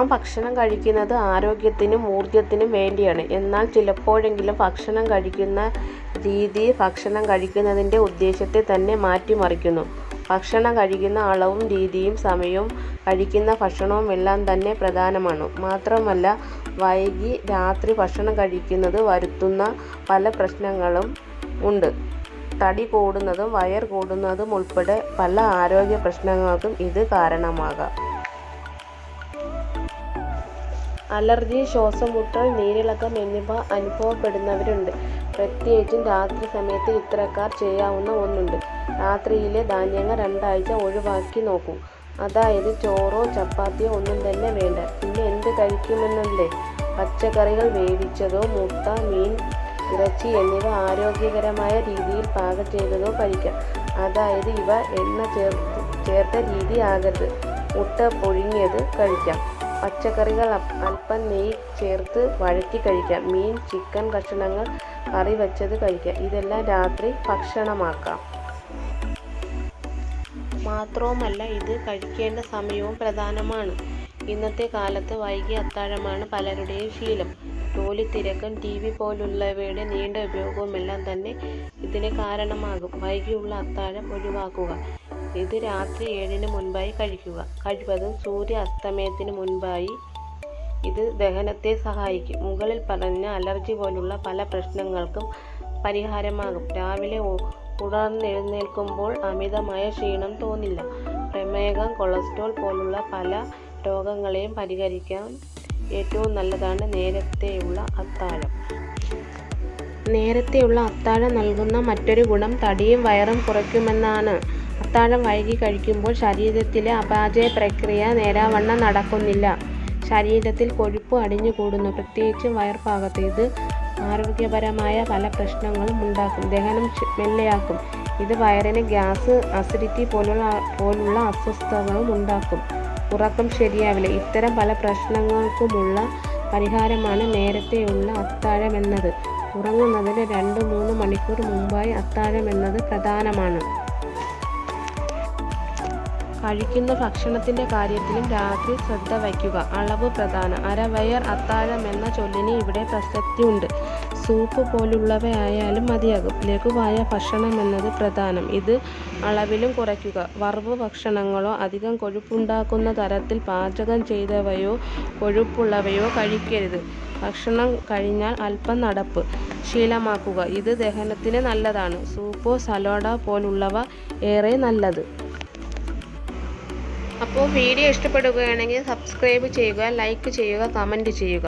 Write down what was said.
നാം ഭക്ഷണം കഴിക്കുന്നത് ആരോഗ്യത്തിനും ഊർജത്തിനും വേണ്ടിയാണ്. എന്നാൽ ചിലപ്പോഴെങ്കിലും ഭക്ഷണം കഴിക്കുന്ന രീതി ഭക്ഷണം കഴിക്കുന്നതിൻ്റെ ഉദ്ദേശ്യത്തെ തന്നെ മാറ്റിമറിക്കുന്നു. ഭക്ഷണം കഴിക്കുന്ന അളവും രീതിയും സമയവും കഴിക്കുന്ന ഭക്ഷണവും എല്ലാം തന്നെ പ്രധാനമാണ്. മാത്രമല്ല, വൈകി രാത്രി ഭക്ഷണം കഴിക്കുന്നത് വരുത്തുന്ന പല പ്രശ്നങ്ങളും ഉണ്ട്. തടി കൂടുന്നതും വയർ കൂടുന്നതും ഉൾപ്പെടെ പല ആരോഗ്യ പ്രശ്നങ്ങൾക്കും ഇത് കാരണമാകാം. അലർജി, ശ്വാസമുട്ടൽ, നീരിളക്കം എന്നിവ അനുഭവപ്പെടുന്നവരുണ്ട്. പ്രത്യേകിച്ചും രാത്രി സമയത്ത് ഇത്തരക്കാർ ചെയ്യാവുന്ന ഒന്നുണ്ട്. രാത്രിയിലെ ധാന്യങ്ങൾ 2 ആഴ്ച ഒഴിവാക്കി നോക്കൂ. അതായത് ചോറോ ചപ്പാത്തിയോ ഒന്നും തന്നെ വേണ്ട. പിന്നെ എന്ത് കഴിക്കുമെന്നല്ലേ? പച്ചക്കറികൾ, വേവിച്ചതോ, മുട്ട, മീൻ, ഇറച്ചി എന്നിവ ആരോഗ്യകരമായ രീതിയിൽ പാകം ചെയ്തതോ കഴിക്കാം. അതായത് ഇവ എണ്ണ ചേർത്ത രീതി ആകരുത്. മുട്ട പുഴുങ്ങിയത് കഴിക്കാം. പച്ചക്കറികൾ അല്പം നെയ്യ് ചേർത്ത് വഴറ്റി കഴിക്കാം. മീൻ, ചിക്കൻ കഷണങ്ങൾ കറി വെച്ചത് കഴിക്കാം. ഇതെല്ലാം രാത്രി ഭക്ഷണമാക്കാം. മാത്രവുമല്ല, ഇത് കഴിക്കേണ്ട സമയവും പ്രധാനമാണ്. ഇന്നത്തെ കാലത്ത് വൈകിയ അത്താഴമാണ് പലരുടെയും ശീലം. ജോലി തിരക്കും TV പോലുള്ളവയുടെ നീണ്ട ഉപയോഗവുമെല്ലാം തന്നെ ഇതിന് കാരണമാകും. വൈകിയുള്ള അത്താഴം ഒഴിവാക്കുക. ഇത് രാത്രി 7-ന് മുൻപായി കഴിക്കുക. കഴിവതും സൂര്യ അസ്തമയത്തിന് മുൻപായി. ഇത് ദഹനത്തെ സഹായിക്കും. മുകളിൽ പറഞ്ഞ അലർജി പോലുള്ള പല പ്രശ്നങ്ങൾക്കും പരിഹാരമാകും. രാവിലെ ഉണർന്നെഴുന്നേൽക്കുമ്പോൾ അമിതമായ ക്ഷീണം തോന്നില്ല. പ്രമേഹം, കൊളസ്ട്രോൾ പോലുള്ള പല രോഗങ്ങളെയും പരിഹരിക്കാൻ ഏറ്റവും നല്ലതാണ് നേരത്തെയുള്ള അത്താഴം. നേരത്തെയുള്ള അത്താഴം നൽകുന്ന മറ്റൊരു ഗുണം തടിയും വയറും കുറയ്ക്കുമെന്നാണ്. അത്താഴം വൈകി കഴിക്കുമ്പോൾ ശരീരത്തിലെ അപാചയ പ്രക്രിയ നേരാവണ്ണം നടക്കുന്നില്ല. ശരീരത്തിൽ കൊഴുപ്പ് അടിഞ്ഞുകൂടുന്നു, പ്രത്യേകിച്ചും വയർഭാഗത്ത്. ഇത് ആരോഗ്യപരമായ പല പ്രശ്നങ്ങളും ഉണ്ടാക്കും. ദഹനം മെല്ലെയാക്കും. ഇത് വയറിന് ഗ്യാസ്, അസിഡിറ്റി പോലുള്ള അസ്വസ്ഥതകളും ഉണ്ടാക്കും. ഉറക്കം ശരിയാവില്ല. ഇത്തരം പല പ്രശ്നങ്ങൾക്കുമുള്ള പരിഹാരമാണ് നേരത്തെയുള്ള അത്താഴം എന്നത്. ഉറങ്ങുന്നതിന് 2-3 മണിക്കൂർ മുമ്പായി അത്താഴം എന്നത് പ്രധാനമാണ്. കഴിക്കുന്ന ഭക്ഷണത്തിൻ്റെ കാര്യത്തിലും രാത്രി ശ്രദ്ധ വയ്ക്കുക. അളവ് പ്രധാനം. അരവയർ അത്താഴം എന്ന ചൊല്ലിന് ഇവിടെ പ്രസക്തിയുണ്ട്. സൂപ്പ് പോലുള്ളവയായാലും മതിയാകും. ലഘുവായ ഭക്ഷണം എന്നത് പ്രധാനം. ഇത് അളവിലും കുറയ്ക്കുക. വറവ് ഭക്ഷണങ്ങളോ അധികം കൊഴുപ്പുണ്ടാക്കുന്ന തരത്തിൽ പാചകം ചെയ്തവയോ കൊഴുപ്പുള്ളവയോ കഴിക്കരുത്. ഭക്ഷണം കഴിഞ്ഞാൽ അല്പം നടപ്പ് ശീലമാക്കുക. ഇത് ദഹനത്തിന് നല്ലതാണ്. സൂപ്പോ സലാഡോ പോലുള്ളവ ഏറെ നല്ലത്. അപ്പോൾ വീഡിയോ ഇഷ്ടപ്പെടുകയാണെങ്കിൽ സബ്സ്ക്രൈബ് ചെയ്യുക, ലൈക്ക് ചെയ്യുക, കമൻറ്റ് ചെയ്യുക.